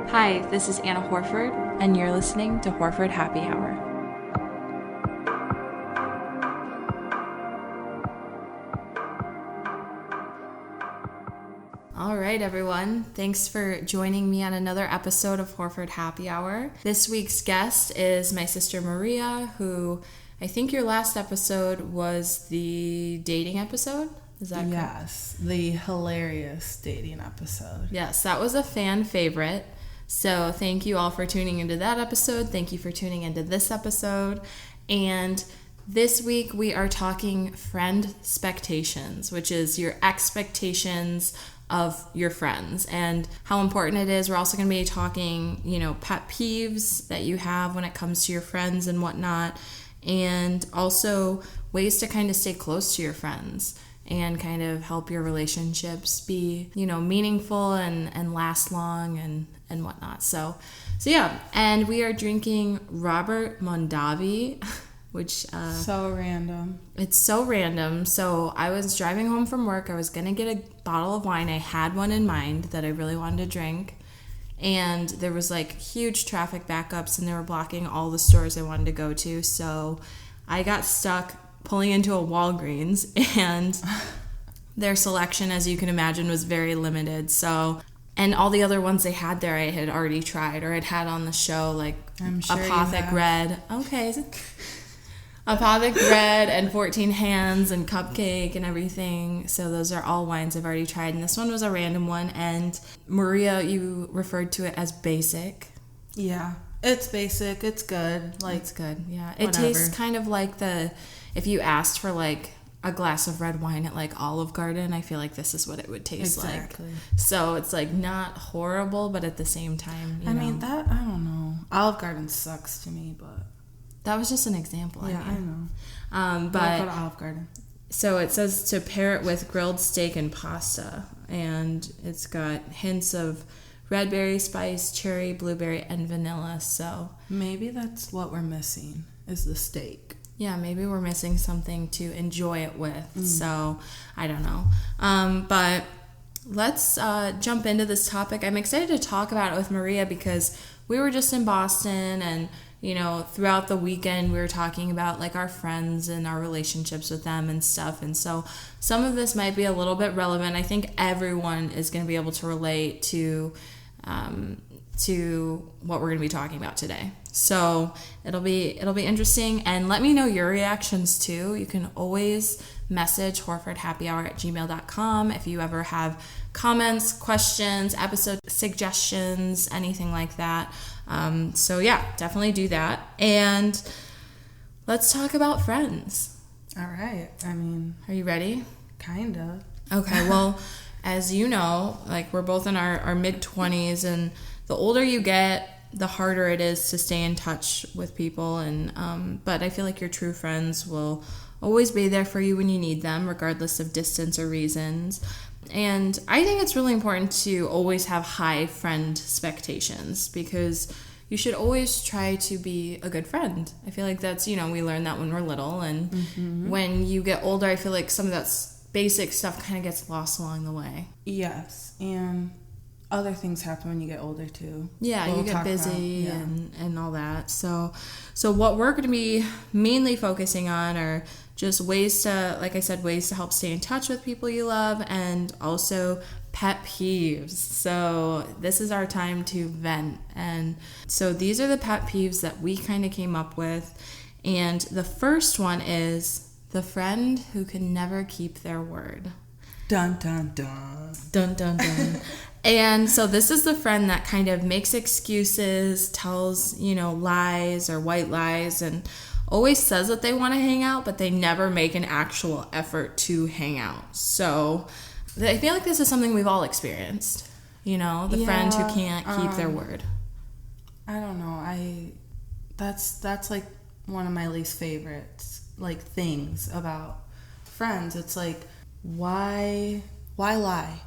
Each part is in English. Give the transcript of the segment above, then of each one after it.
Hi, this is Anna Horford, and you're listening to Horford Happy Hour. All right, everyone. Thanks for joining me on another episode of Horford Happy Hour. This week's guest is my sister Maria, who I think your last episode was the dating episode. Is that correct? Yes, the hilarious dating episode. Yes, that was a fan favorite. So thank you all for tuning into that episode. Thank you for tuning into this episode. And this week we are talking friend expectations, which is your expectations of your friends and how important it is. We're also going to be talking, pet peeves that you have when it comes to your friends and whatnot, and also ways to kind of stay close to your friends and kind of help your relationships be, meaningful and last long and whatnot. So yeah. And we are drinking Robert Mondavi, which... so random. It's so random. So I was driving home from work. I was going to get a bottle of wine. I had one in mind that I really wanted to drink. And there was huge traffic backups and they were blocking all the stores I wanted to go to. So I got stuck pulling into a Walgreens, and their selection, as you can imagine, was very limited. So, and all the other ones they had there I had already tried or I'd had on the show, I'm sure Apothic Red. Okay. Apothic Red and 14 Hands and Cupcake and everything. So those are all wines I've already tried. And this one was a random one. And Maria, you referred to it as basic. Yeah. It's basic. It's good. It's good. Yeah. It whatever. Tastes kind of like if you asked for a glass of red wine at Olive Garden, I feel like this is what it would taste exactly. like. So it's not horrible, but at the same time, I mean, I don't know. Olive Garden sucks to me, but that was just an example. Yeah, I know. But I'll go to Olive Garden. So it says to pair it with grilled steak and pasta, and it's got hints of red berry spice, cherry, blueberry, and vanilla. So maybe that's what we're missing is the steak. Yeah, maybe we're missing something to enjoy it with. So I don't know. But let's jump into this topic. I'm excited to talk about it with Maria because we were just in Boston, and throughout the weekend we were talking about our friends and our relationships with them and stuff. And so some of this might be a little bit relevant. I think everyone is going to be able to relate to what we're going to be talking about today. So it'll be interesting, and let me know your reactions too. You can always message horfordhappyhour@gmail.com if you ever have comments, questions, episode suggestions, anything like that. So yeah, definitely do that. And let's talk about friends. All right. I mean, are you ready? Kinda. Okay. Well, as you know, we're both in our mid-20s, and the older you get, the harder it is to stay in touch with people. And but I feel like your true friends will always be there for you when you need them, regardless of distance or reasons. And I think it's really important to always have high friend expectations, because you should always try to be a good friend. I feel like that's, we learn that when we're little, and when you get older, I feel like some of that basic stuff kind of gets lost along the way. Yes, and other things happen when you get older too. Yeah, you get busy and all that. So what we're going to be mainly focusing on are just ways to, like I said, ways to help stay in touch with people you love, and also pet peeves. So this is our time to vent. And so these are the pet peeves that we kind of came up with. And the first one is the friend who can never keep their word. Dun, dun, dun. Dun, dun, dun. And so this is the friend that kind of makes excuses, tells, lies or white lies, and always says that they want to hang out, but they never make an actual effort to hang out. So I feel like this is something we've all experienced, the friend who can't keep their word. I don't know. That's one of my least favorites, things about friends. It's why lie?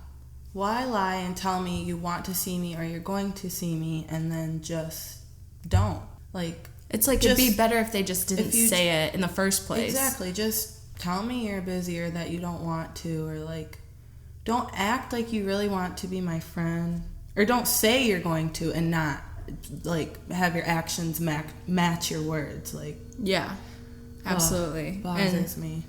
Why lie and tell me you want to see me or you're going to see me and then just don't? It's it'd be better if they just didn't say it in the first place. Exactly. Just tell me you're busy or that you don't want to, or don't act like you really want to be my friend or don't say you're going to and not like have your actions match your words. Like, yeah, absolutely. Bothers me.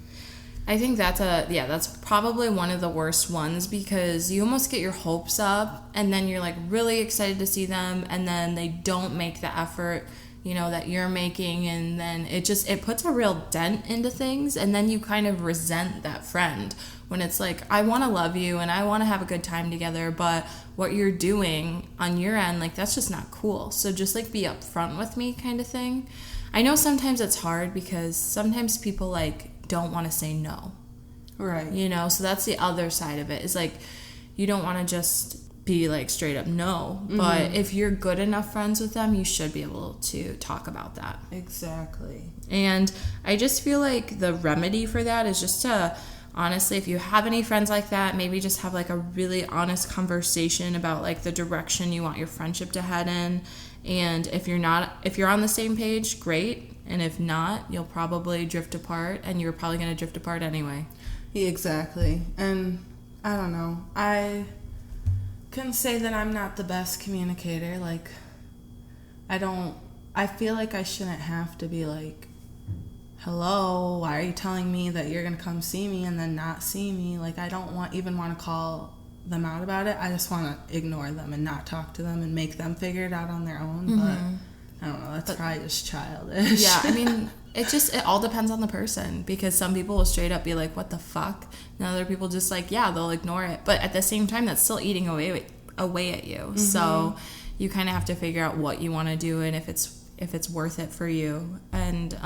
I think that's probably one of the worst ones, because you almost get your hopes up and then you're like really excited to see them, and then they don't make the effort, you know, that you're making, and then it puts a real dent into things, and then you kind of resent that friend when it's like, I want to love you and I want to have a good time together, but what you're doing on your end, like, that's just not cool. So just like be upfront with me, kind of thing. I know sometimes it's hard because sometimes people like don't want to say no. Right. You know, so that's the other side of it, is like, you don't want to just be like straight up no. But if you're good enough friends with them, you should be able to talk about that. Exactly. And I just feel like the remedy for that is just to, honestly, if you have any friends like that, maybe just have like a really honest conversation about like the direction you want your friendship to head in. And if you're on the same page, great. And if not, you'll probably drift apart, and you're probably going to drift apart anyway. Yeah, exactly. And I don't know. I can say that I'm not the best communicator. Like, I feel like I shouldn't have to be like, hello, why are you telling me that you're going to come see me and then not see me? Like, I don't even want to call them out about it. I just want to ignore them and not talk to them and make them figure it out on their own. But I don't know, that's probably just childish. Yeah, I mean, it all depends on the person, because some people will straight up be like, what the fuck? And other people just like, yeah, they'll ignore it. But at the same time, that's still eating away at you. So you kind of have to figure out what you want to do and if it's worth it for you. And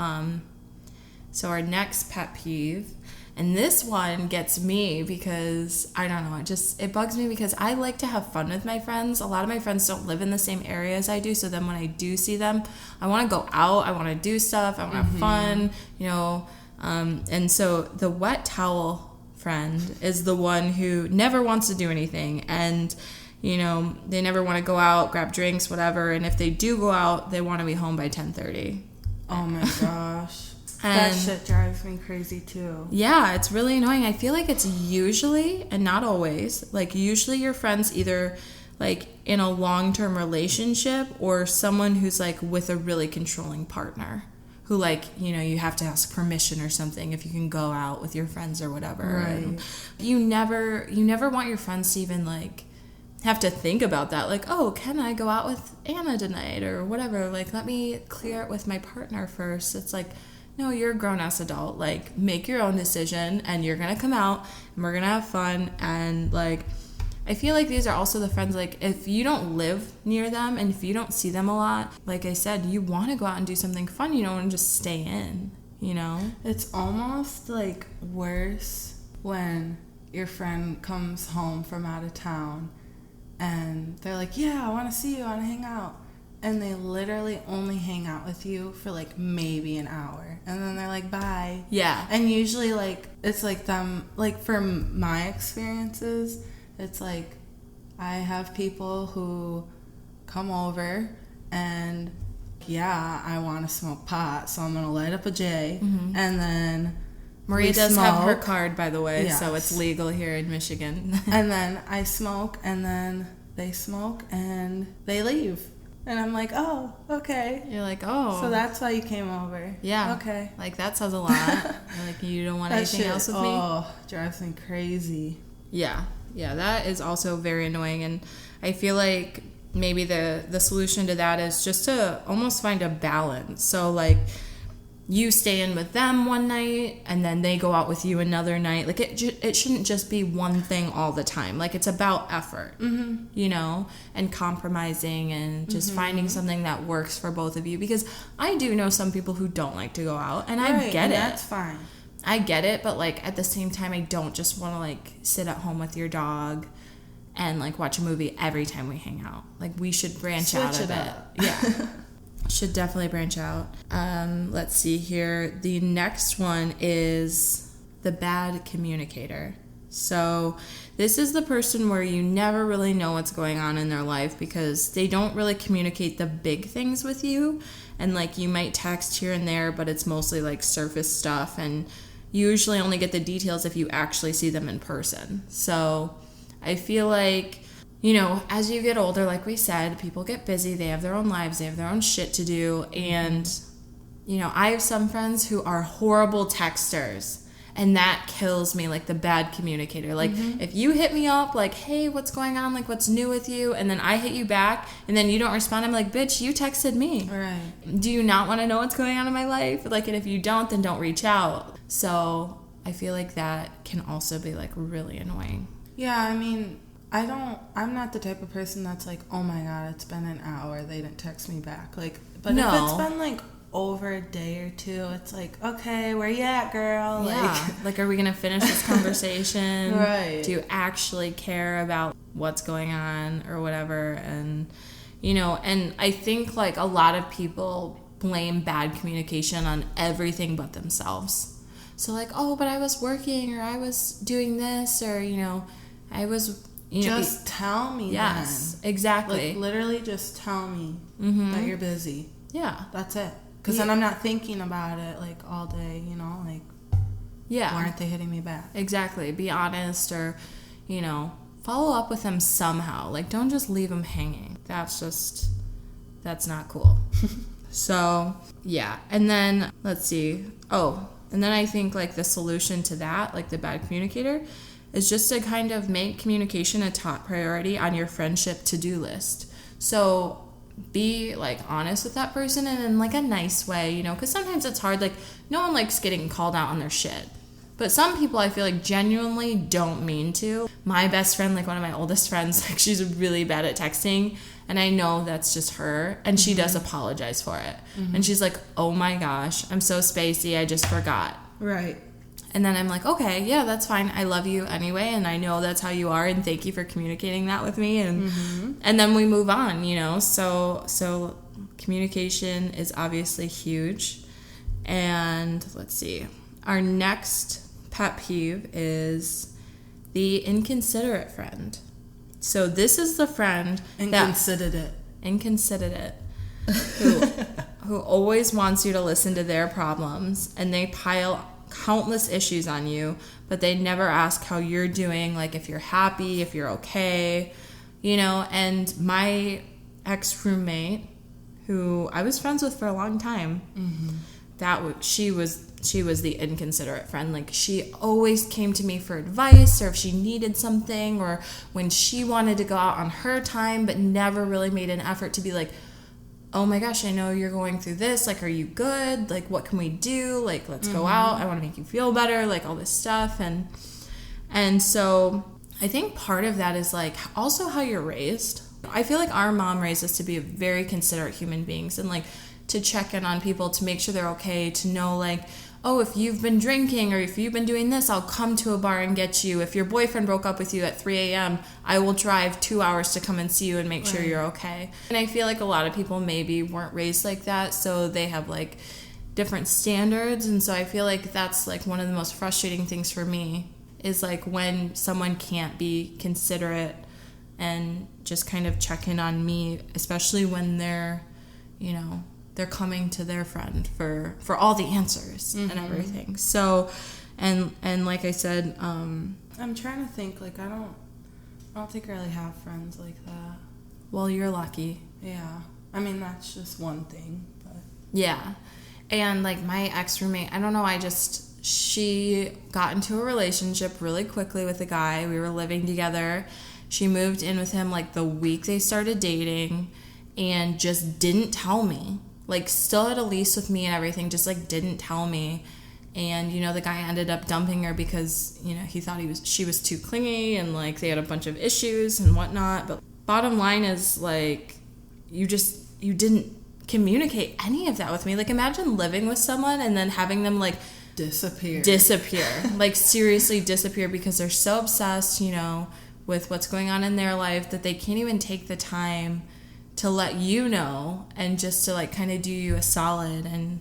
so our next pet peeve, and this one gets me because, I don't know, it bugs me because I like to have fun with my friends. A lot of my friends don't live in the same area as I do, so then when I do see them, I want to go out, I want to do stuff, I want to have fun, you know. And so the wet towel friend is the one who never wants to do anything, and, you know, they never want to go out, grab drinks, whatever, and if they do go out, they want to be home by 10:30. Oh my gosh. That shit drives me crazy too. Yeah, it's really annoying. I feel like it's usually, and not always, like usually your friend's either like in a long-term relationship or someone who's like with a really controlling partner who, like, you know, you have to ask permission or something if you can go out with your friends or whatever. Right. And you never want your friends to even like have to think about that, like, oh, can I go out with Anna tonight or whatever, like, let me clear it with my partner first. It's like, no, you're a grown-ass adult. Like, make your own decision, and you're gonna come out, and we're gonna have fun. And, like, I feel like these are also the friends, like, if you don't live near them, and if you don't see them a lot, like I said, you want to go out and do something fun. You don't want to just stay in, you know? It's almost, like, worse when your friend comes home from out of town, and they're like, yeah, I want to see you, I want to hang out. And they literally only hang out with you for like maybe an hour. And then they're like, bye. Yeah. And usually like, it's like them, like for my experiences, it's like I have people who come over and yeah, I want to smoke pot. So I'm going to light up a J. And then Maria does have her card, by the way. Yes. So it's legal here in Michigan. And then I smoke, and then they smoke and they leave. And I'm like, oh, okay. You're like, oh. So that's why you came over. Yeah. Okay. Like, that says a lot. You're like, you don't want anything else with me? Oh, drives me crazy. Yeah. Yeah, that is also very annoying. And I feel like maybe the solution to that is just to almost find a balance. So, like, you stay in with them one night and then they go out with you another night. Like, it shouldn't just be one thing all the time. Like, it's about effort, you know, and compromising and just finding something that works for both of you. Because I do know some people who don't like to go out, and I get it. That's fine. I get it, but, like, at the same time, I don't just want to, like, sit at home with your dog and, like, watch a movie every time we hang out. Like, we should branch out a bit. Yeah. Should definitely branch out. Let's see here. The next one is the bad communicator. So this is the person where you never really know what's going on in their life because they don't really communicate the big things with you. And, like, you might text here and there, but it's mostly, like, surface stuff. And you usually only get the details if you actually see them in person. So I feel like, as you get older, like we said, people get busy. They have their own lives. They have their own shit to do. And, I have some friends who are horrible texters. And that kills me, like the bad communicator. Like, if you hit me up, like, hey, what's going on? Like, what's new with you? And then I hit you back, and then you don't respond. I'm like, bitch, you texted me. Right. Do you not want to know what's going on in my life? Like, and if you don't, then don't reach out. So I feel like that can also be, like, really annoying. Yeah, I mean, I'm not the type of person that's like, oh my God, it's been an hour. They didn't text me back. Like, but no. if it's been, like, over a day or two, it's like, okay, where you at, girl? Yeah. Like, are we gonna finish this conversation? Right. Do you actually care about what's going on or whatever? And and I think, like, a lot of people blame bad communication on everything but themselves. So, like, oh, but I was working, or I was doing this, or I was just tell me. Yes, then. Exactly. Like, literally just tell me that you're busy. Yeah. That's it. Because then I'm not thinking about it, like, all day, like, yeah. Why aren't they hitting me back? Exactly. Be honest, or, follow up with them somehow. Like, don't just leave them hanging. That's not cool. So, yeah. And then, let's see. Oh, and then I think, like, the solution to that, like, the bad communicator, is just to kind of make communication a top priority on your friendship to-do list. So, be, like, honest with that person, and in, like, a nice way, because sometimes it's hard. Like, no one likes getting called out on their shit, but some people, I feel like, genuinely don't mean to. My best friend, like, one of my oldest friends, like, she's really bad at texting, and I know that's just her, and she does apologize for it. And she's like, oh my gosh, I'm so spacey, I just forgot. Right. And then I'm like, okay, yeah, that's fine. I love you anyway, and I know that's how you are, and thank you for communicating that with me. And and then we move on, So communication is obviously huge. And let's see. Our next pet peeve is the inconsiderate friend. So this is the friend inconsiderate who always wants you to listen to their problems, and they pile countless issues on you, but they never ask how you're doing, like if you're happy, if you're okay, and my ex-roommate, who I was friends with for a long time, she was the inconsiderate friend. Like, she always came to me for advice, or if she needed something, or when she wanted to go out on her time, but never really made an effort to be like, oh my gosh, I know you're going through this. Like, are you good? Like, what can we do? Like, let's go out. I want to make you feel better. Like, all this stuff. And so I think part of that is, like, also how you're raised. I feel like our mom raised us to be very considerate human beings, and, like, to check in on people, to make sure they're okay, to know, like, oh, if you've been drinking or if you've been doing this, I'll come to a bar and get you. If your boyfriend broke up with you at 3 a.m., I will drive 2 hours to come and see you and make sure you're okay. And I feel like a lot of people maybe weren't raised like that, so they have, like, different standards. And so I feel like that's, like, one of the most frustrating things for me is, like, when someone can't be considerate and just kind of check in on me, especially when they're coming to their friend for all the answers and everything. So, and like I said, I'm trying to think, like, I don't think I really have friends like that. Well, you're lucky. Yeah. I mean, that's just one thing, but. Yeah. And, like, my ex-roommate, I don't know, she got into a relationship really quickly with a guy. We were living together. She moved in with him, like, the week they started dating, and just didn't tell me. Like, still had a lease with me and everything, just, like, didn't tell me. And, the guy ended up dumping her because, he thought she was too clingy, and, like, they had a bunch of issues and whatnot. But bottom line is, like, you didn't communicate any of that with me. Like, imagine living with someone and then having them, like, disappear. Like, seriously disappear because they're so obsessed, with what's going on in their life that they can't even take the time to let you know, and just to, like, kind of do you a solid and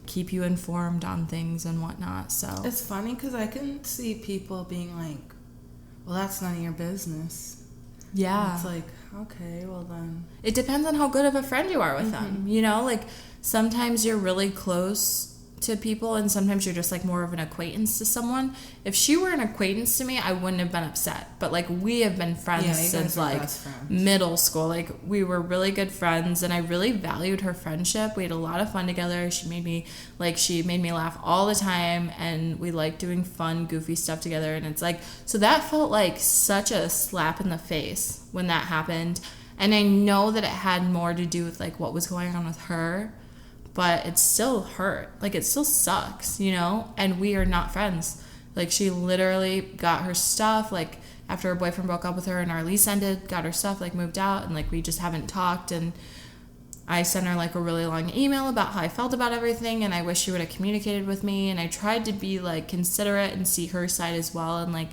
keep you informed on things and whatnot. So it's funny because I can see people being like, well, that's none of your business. Yeah. And it's like, okay, well then. It depends on how good of a friend you are with them. Like, sometimes you're really close to people, and sometimes you're just like more of an acquaintance to someone. If she were an acquaintance to me, I wouldn't have been upset. But like, we have been friends since like middle school. Like, we were really good friends, and I really valued her friendship. We had a lot of fun together. She made me laugh all the time, and we liked doing fun, goofy stuff together. And it's like, so that felt like such a slap in the face when that happened. And I know that it had more to do with like what was going on with her, but it still hurt. Like, it still sucks, you know? And we are not friends. Like, she literally got her stuff, like, after her boyfriend broke up with her and our lease ended, got her stuff, like, moved out, and like, we just haven't talked. And I sent her like a really long email about how I felt about everything, and I wish she would have communicated with me. And I tried to be like considerate and see her side as well. And like,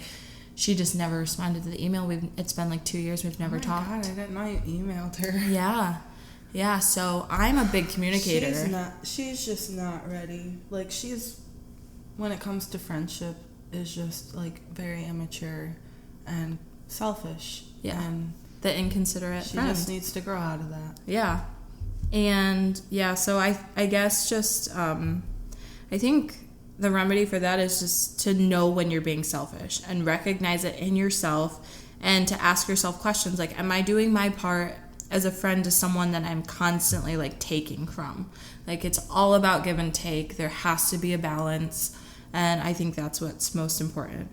she just never responded to the email. It's been like 2 years we've never talked. God, I didn't know you emailed her. Yeah, so I'm a big communicator. She's just not ready. Like, when it comes to friendship, is just like very immature and selfish. Yeah, and the inconsiderate friend. She just needs to grow out of that. Yeah, and yeah, so I guess just I think the remedy for that is just to know when you're being selfish and recognize it in yourself, and to ask yourself questions like, am I doing my part as a friend to someone that I'm constantly like taking from? Like, it's all about give and take. There has to be a balance, and I think that's what's most important.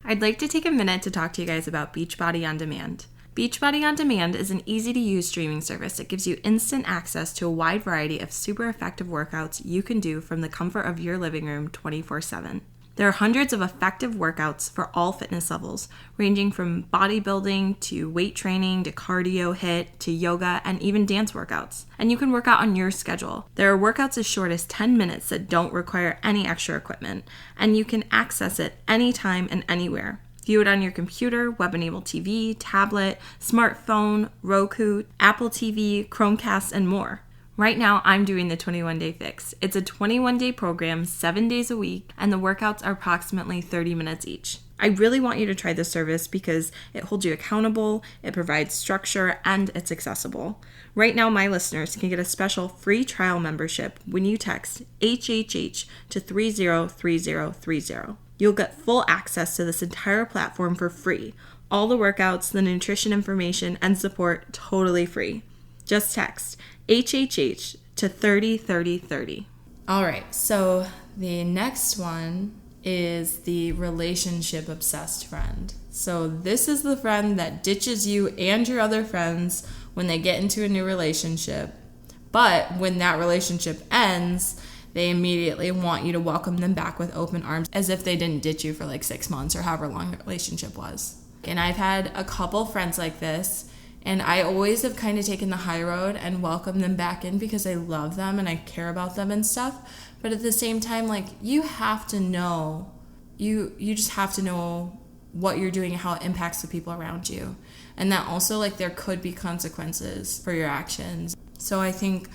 I'd like to take a minute to talk to you guys about Beachbody On Demand. Beachbody On Demand is an easy-to-use streaming service that gives you instant access to a wide variety of super effective workouts you can do from the comfort of your living room 24/7. There are hundreds of effective workouts for all fitness levels, ranging from bodybuilding to weight training to cardio HIIT to yoga and even dance workouts. And you can work out on your schedule. There are workouts as short as 10 minutes that don't require any extra equipment, and you can access it anytime and anywhere. View it on your computer, web-enabled TV, tablet, smartphone, Roku, Apple TV, Chromecast, and more. Right now, I'm doing the 21-Day Fix. It's a 21-day program, 7 days a week, and the workouts are approximately 30 minutes each. I really want you to try this service because it holds you accountable, it provides structure, and it's accessible. Right now, my listeners can get a special free trial membership when you text HHH to 303030. You'll get full access to this entire platform for free. All the workouts, the nutrition information, and support totally free. Just text HHH to 303030. All right, so the next one is the relationship obsessed friend. So this is the friend that ditches you and your other friends when they get into a new relationship. But when that relationship ends, they immediately want you to welcome them back with open arms as if they didn't ditch you for like 6 months or however long the relationship was. And I've had a couple friends like this, and I always have kind of taken the high road and welcomed them back in because I love them and I care about them and stuff. But at the same time, like, you have to know, you just have to know what you're doing and how it impacts the people around you. And that also, like, there could be consequences for your actions. So I think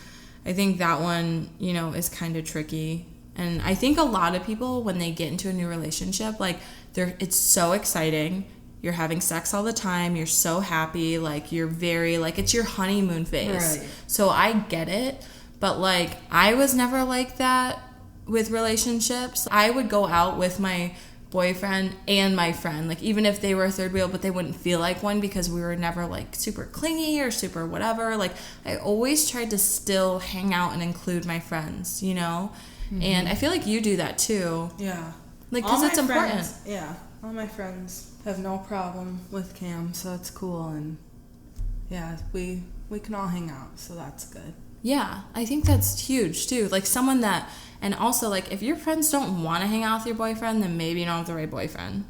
that one, you know, is kind of tricky. And I think a lot of people, when they get into a new relationship, like, it's so exciting. You're having sex all the time. You're so happy. Like, you're very, like, it's your honeymoon phase. Right. So I get it. But, like, I was never like that with relationships. I would go out with my boyfriend and my friend, like, even if they were a third wheel, but they wouldn't feel like one because we were never, like, super clingy or super whatever. Like, I always tried to still hang out and include my friends, you know? Mm-hmm. And I feel like you do that, too. Yeah. Like, because it's important. Yeah. All my friends have no problem with Cam, so it's cool. And, yeah, we can all hang out, so that's good. Yeah, I think that's huge, too. Like, someone that... And also, like, if your friends don't want to hang out with your boyfriend, then maybe you don't have the right boyfriend.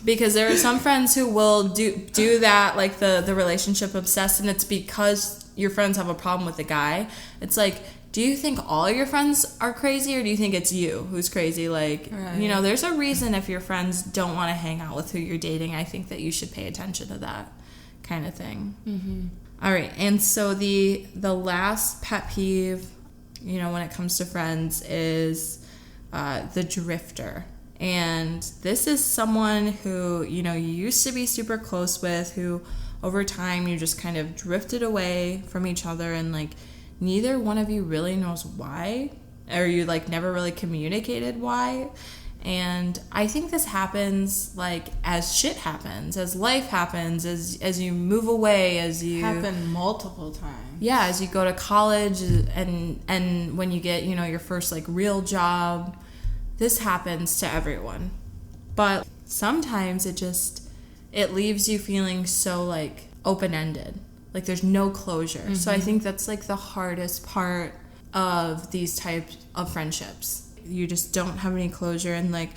Because there are some friends who will do that, like, the relationship obsessed, and it's because your friends have a problem with the guy. It's like, do you think all your friends are crazy, or do you think it's you who's crazy? Like, right. You know, there's a reason if your friends don't want to hang out with who you're dating. I think that you should pay attention to that kind of thing. Mm-hmm. All right, and so the last pet peeve, you know, when it comes to friends is the drifter. And this is someone who, you know, you used to be super close with, who over time you just kind of drifted away from each other, and, like, neither one of you really knows why. or you like never really communicated why. And I think this happens like as shit happens, as life happens, as you move away, as you happen multiple times. Yeah, as you go to college and when you get, you know, your first like real job, this happens to everyone. But sometimes it leaves you feeling so like open-ended. Like there's no closure. Mm-hmm. So I think that's like the hardest part of these types of friendships. You just don't have any closure. And like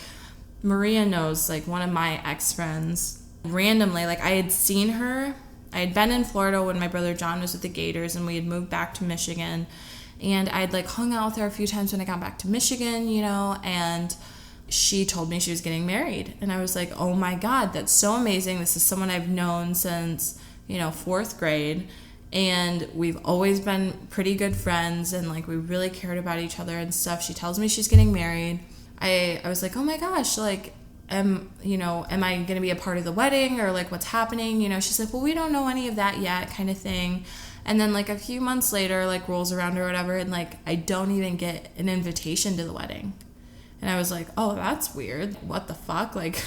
Maria knows, like one of my ex-friends, randomly, like I had seen her. I had been in Florida when my brother John was with the Gators, and we had moved back to Michigan. And I'd like hung out with her a few times when I got back to Michigan, you know, and she told me she was getting married. And I was like, oh my God, that's so amazing. This is someone I've known since, you know, 4th grade. And we've always been pretty good friends, and like we really cared about each other and stuff. She tells me she's getting married. I was like, oh my gosh, like, am I going to be a part of the wedding, or like what's happening? You know, she's like, well, we don't know any of that yet, kind of thing. And then like a few months later, like rolls around or whatever, and like I don't even get an invitation to the wedding. And I was like, oh, that's weird. What the fuck? Like,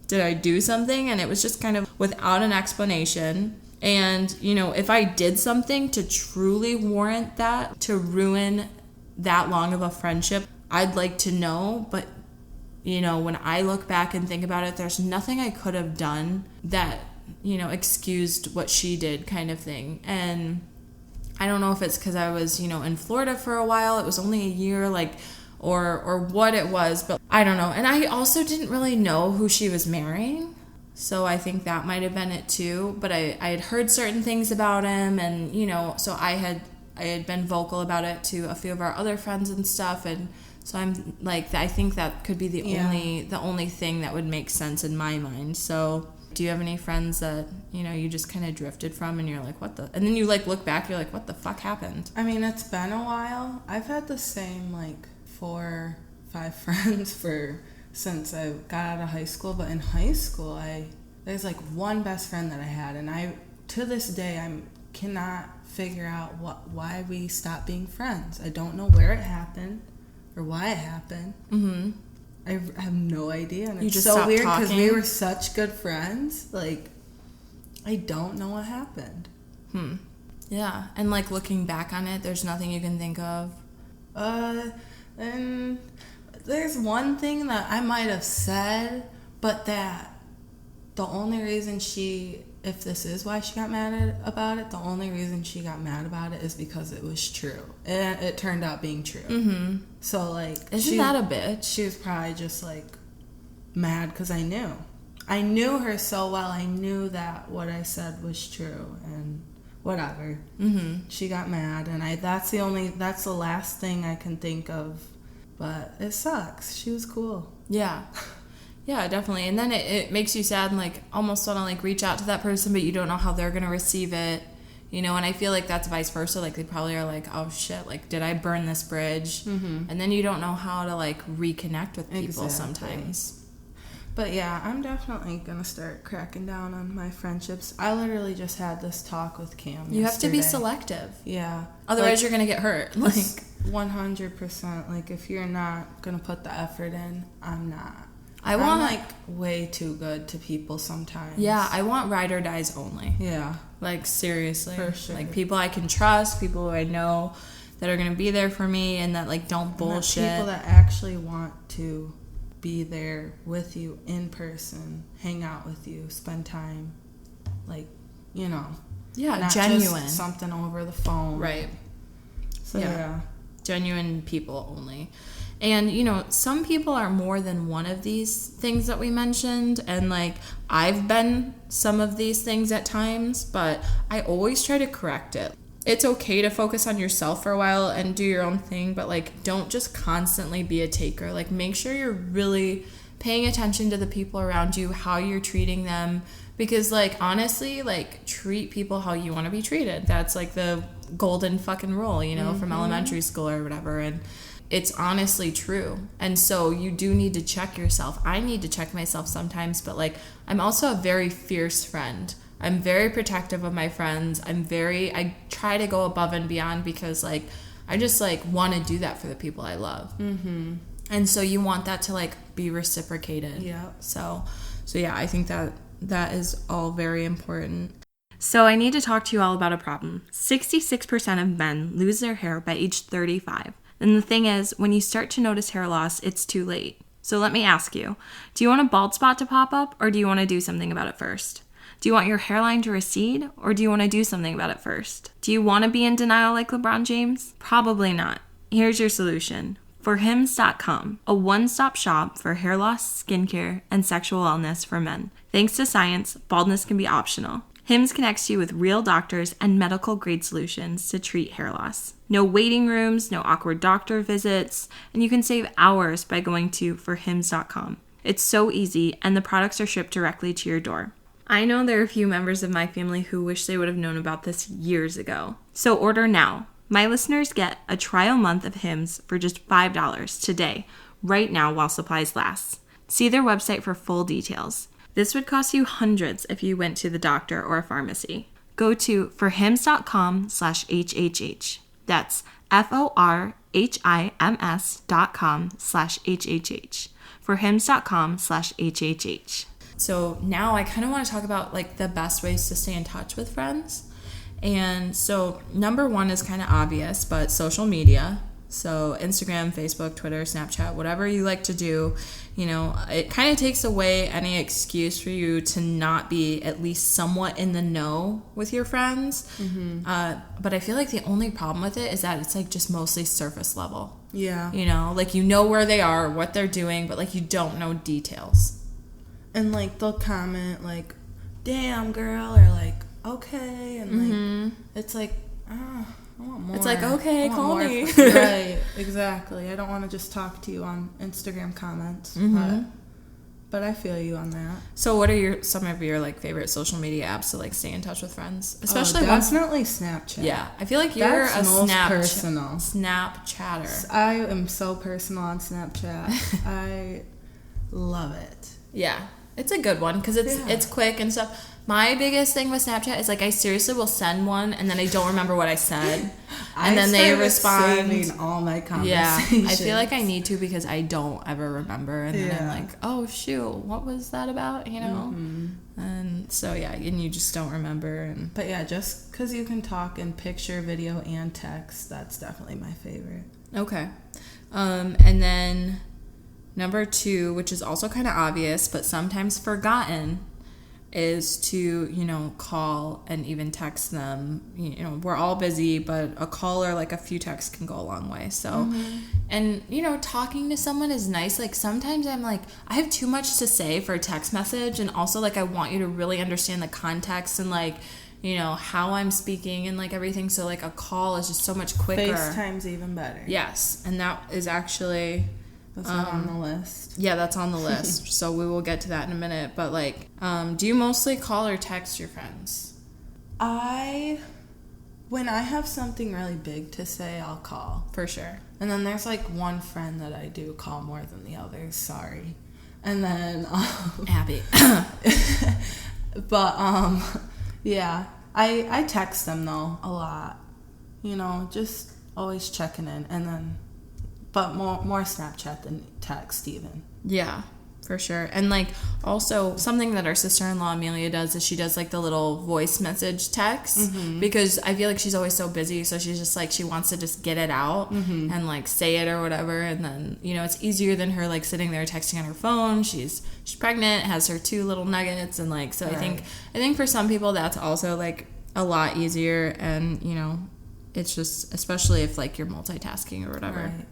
did I do something? And it was just kind of without an explanation. And, you know, if I did something to truly warrant that, to ruin that long of a friendship, I'd like to know. But, you know, when I look back and think about it, there's nothing I could have done that, you know, excused what she did, kind of thing. And I don't know if it's because I was, you know, in Florida for a while. It was only a year, like, or what it was, but I don't know. And I also didn't really know who she was marrying. So I think that might have been it too. But I had heard certain things about him, and, you know, so I had been vocal about it to a few of our other friends and stuff. And so I'm like, I think that could be the only thing that would make sense in my mind. So do you have any friends that, you know, you just kind of drifted from, and you're like, what the, and then you like look back, you're like, what the fuck happened? I mean, it's been a while. I've had the same like 4, 5 friends since I got out of high school. But in high school, there's like one best friend that I had, and I to this day I cannot figure out why we stopped being friends. I don't know where it happened or why it happened. Mm-hmm. I have no idea, and it's so weird because we were such good friends. Like, I don't know what happened. Yeah, and like looking back on it, there's nothing you can think of. And there's one thing that I might have said, but that the only reason if this is why she got mad about it, the only reason she got mad about it is because it was true. And it turned out being true. Mm-hmm. So, like... Isn't that a bitch? She was probably just, like, mad because I knew. I knew her so well. I knew that what I said was true. And whatever. Mm-hmm. She got mad. And that's the last thing I can think of. But it sucks. She was cool. Yeah. Yeah, definitely. And then it makes you sad and like almost want to like reach out to that person, but you don't know how they're going to receive it, you know. And I feel like that's vice versa. Like they probably are like, oh shit, like did I burn this bridge? Mm-hmm. And then you don't know how to like reconnect with people sometimes. But yeah, I'm definitely going to start cracking down on my friendships. I literally just had this talk with Cam You have to be selective. Yeah. Otherwise you're going to get hurt. Like 100%. Like if you're not going to put the effort in, I'm not. I'm like way too good to people sometimes. Yeah, I want ride or dies only. Yeah. Like seriously. For sure. Like people I can trust, people who I know that are going to be there for me and that like don't bullshit. People that actually want to be there with you in person, hang out with you, spend time. Like, you know. Yeah, not genuine. Just something over the phone. Right. So yeah. Genuine people only. And, you know, some people are more than one of these things that we mentioned. And, like, I've been some of these things at times, but I always try to correct it. It's okay to focus on yourself for a while and do your own thing, but, like, don't just constantly be a taker. Like, make sure you're really paying attention to the people around you, how you're treating them. Because, like, honestly, like, treat people how you want to be treated. That's, like, the golden fucking rule, you know, from elementary school or whatever. And it's honestly true. And so you do need to check yourself. I need to check myself sometimes, but like I'm also a very fierce friend. I'm very protective of my friends. I try to go above and beyond because like I just like want to do that for the people I love. Mm-hmm. And so you want that to like be reciprocated. Yeah. So yeah, I think that is all very important. So I need to talk to you all about a problem. 66% of men lose their hair by age 35. And the thing is, when you start to notice hair loss, it's too late. So let me ask you, do you want a bald spot to pop up, or do you want to do something about it first? Do you want your hairline to recede, or do you want to do something about it first? Do you want to be in denial like LeBron James? Probably not. Here's your solution. Forhims.com, a one-stop shop for hair loss, skincare, and sexual wellness for men. Thanks to science, baldness can be optional. Hims connects you with real doctors and medical-grade solutions to treat hair loss. No waiting rooms, no awkward doctor visits, and you can save hours by going to forhims.com. It's so easy, and the products are shipped directly to your door. I know there are a few members of my family who wish they would have known about this years ago. So order now. My listeners get a trial month of Hims for just $5 today, right now while supplies last. See their website for full details. This would cost you hundreds if you went to the doctor or a pharmacy. Go to forhims.com/HHH. That's FORHIMS.com/HHH. Forhims.com/HHH. So now I kind of want to talk about like the best ways to stay in touch with friends. And so number one is kind of obvious, but social media. So Instagram, Facebook, Twitter, Snapchat, whatever you like to do, you know, it kind of takes away any excuse for you to not be at least somewhat in the know with your friends. Mm-hmm. But I feel like the only problem with it is that it's like just mostly surface level. Yeah. You know, like you know where they are, what they're doing, but like you don't know details. And like they'll comment like, damn girl, or like, okay. And like, it's like, I want more. It's like, okay, call me. Right, exactly. I don't want to just talk to you on Instagram comments. But I feel you on that. So what are some of your like favorite social media apps to like stay in touch with friends? Especially definitely Snapchat. Yeah. I feel like you're That's a personal. Snapchatter. I am so personal on Snapchat. I love it. Yeah. It's a good one because it's quick and stuff. My biggest thing with Snapchat is like I seriously will send one and then I don't remember what I said, and then they respond. Saving all my conversations. Yeah, I feel like I need to because I don't ever remember, and then I'm like, oh shoot, what was that about? You know, and so yeah, and you just don't remember. But yeah, just because you can talk in picture, video, and text, that's definitely my favorite. Okay, and then number 2, which is also kind of obvious but sometimes forgotten, is to, you know, call and even text them. You know, we're all busy, but a call or like a few texts can go a long way. So, and, you know, talking to someone is nice. Like sometimes I'm like, I have too much to say for a text message. And also like, I want you to really understand the context and like, you know, how I'm speaking and like everything. So like a call is just so much quicker. FaceTime's even better. Yes. And that is actually... That's not on the list. Yeah, that's on the list. So we will get to that in a minute. But like, do you mostly call or text your friends? When I have something really big to say, I'll call. For sure. And then there's like one friend that I do call more than the others. Sorry. And then Abby. But yeah, I text them though a lot. You know, just always checking in, and then. But more Snapchat than text even. Yeah, for sure. And like also something that our sister-in-law Amelia does is she does like the little voice message text because I feel like she's always so busy, so she's just like she wants to just get it out and like say it or whatever, and then you know it's easier than her like sitting there texting on her phone. She's pregnant, has her 2 little nuggets, and like so right. I think for some people that's also like a lot easier, and you know it's just especially if like you're multitasking or whatever. Right.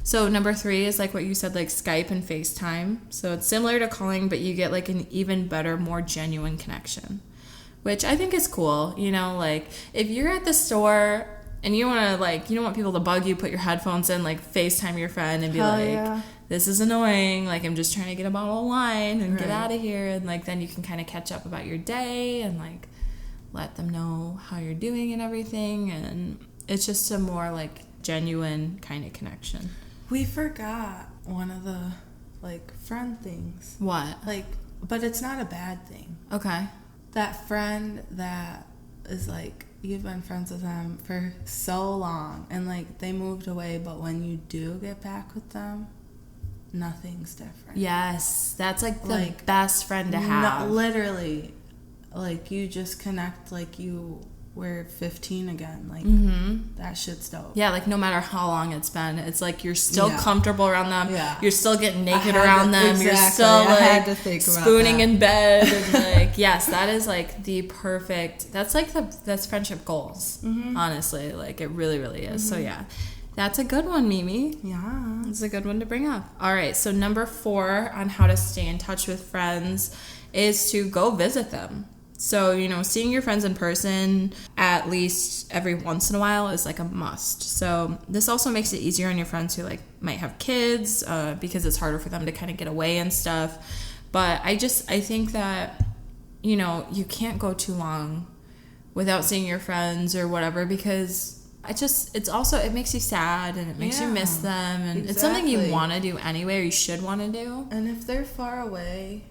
So number 3 is like what you said, like Skype and FaceTime. So it's similar to calling, but you get like an even better, more genuine connection, which I think is cool. You know, like if you're at the store and you want to like, you don't want people to bug you, put your headphones in, like FaceTime your friend and be this is annoying. Like I'm just trying to get a bottle of wine and get out of here. And like, then you can kind of catch up about your day and like let them know how you're doing and everything. And it's just a more like genuine kind of connection. We forgot one of the, like, friend things. What? Like, but it's not a bad thing. Okay. That friend that is, like, you've been friends with them for so long and like they moved away, but when you do get back with them, nothing's different. Yes, that's like the best friend to have. Literally, like you just connect like you were 15 again. Like that shit's dope. Yeah, like no matter how long it's been, it's like you're still comfortable around them. Yeah. You're still getting naked around them. Exactly. You're still like spooning in in bed. And like, yes, that is like the perfect, that's like that's friendship goals. Honestly, like it really, really is. So yeah, that's a good one, Mimi. Yeah. It's a good one to bring up. All right, so number 4 on how to stay in touch with friends is to go visit them. So, you know, seeing your friends in person at least every once in a while is like a must. So this also makes it easier on your friends who like might have kids because it's harder for them to kind of get away and stuff. But I think that, you know, you can't go too long without seeing your friends or whatever, because it makes you sad and it makes you miss them. And it's something you want to do anyway, or you should want to do. And if they're far away,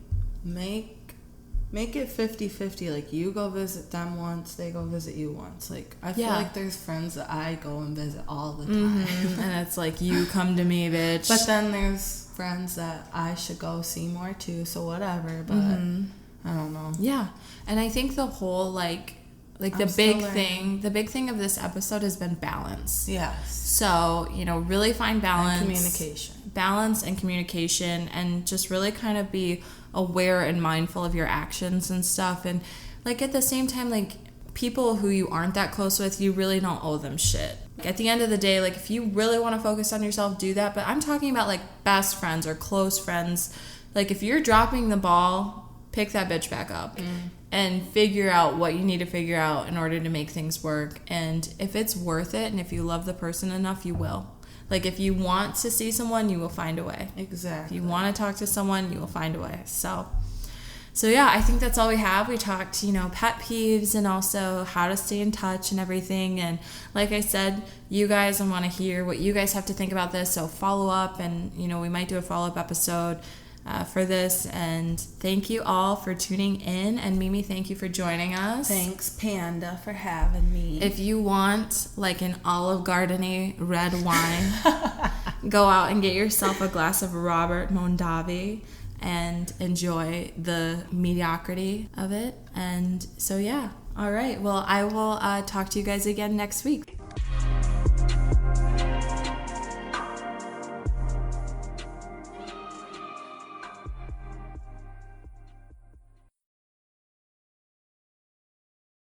make it 50-50. Like you go visit them once, they go visit you once. Like I feel like there's friends that I go and visit all the time. And it's like, you come to me, bitch. But then there's friends that I should go see more too, so whatever. But I don't know. Yeah. And I think the whole like the big thing of this episode has been balance. Yes. So, you know, really find balance. And communication. Balance and communication, and just really kind of be aware and mindful of your actions and stuff. And like at the same time, like people who you aren't that close with, you really don't owe them shit. At the end of the day, like if you really want to focus on yourself, do that. But I'm talking about like best friends or close friends. Like if you're dropping the ball, pick that bitch back up and figure out what you need to figure out in order to make things work. And if it's worth it and if you love the person enough, you will. Like if you want to see someone, you will find a way. Exactly. If you want to talk to someone, you will find a way. So yeah, I think that's all we have. We talked, you know, pet peeves and also how to stay in touch and everything. And like I said, you guys, I want to hear what you guys have to think about this. So follow up, and, you know, we might do a follow-up episode for this. And thank you all for tuning in. And Mimi, thank you for joining us. Thanks, Panda, for having me. If you want like an Olive Garden-y red wine, go out and get yourself a glass of Robert Mondavi and enjoy the mediocrity of it. And so yeah, all right, well, I will talk to you guys again next week.